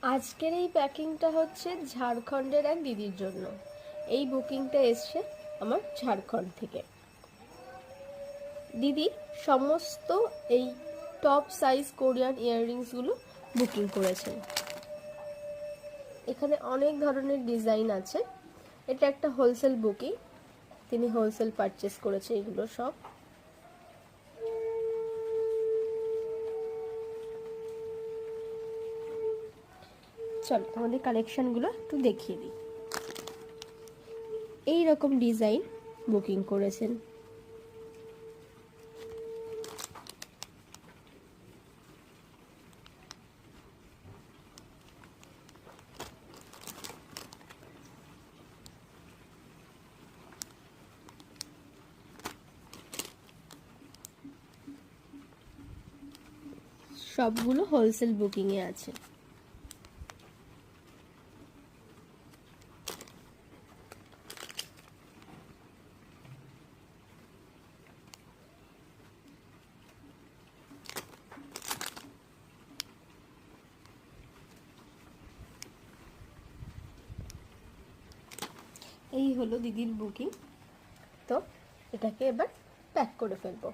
আজকের এই প্যাকিংটা হচ্ছে ঝাড়খণ্ডের এক দিদির জন্য। এই বুকিংটা এসছে আমার ঝাড়খণ্ড থেকে। দিদি সমস্ত এই টপ সাইজ কোরিয়ান ইয়াররিংসগুলো বুকিং করেছেন। এখানে অনেক ধরনের ডিজাইন আছে। এটা একটা হোলসেল বুকিং, তিনি হোলসেল পারচেস করেছে এগুলো সব। চল আমাদের কালেকশনগুলো একটু দেখিয়ে দিই। এই রকম ডিজাইন বুকিং করেছেন। সবগুলো হোলসেল বুকিংয়ে আছে। এই হলো দিদির বুকিং। তো এটাকে এবার প্যাক করে ফেলবো।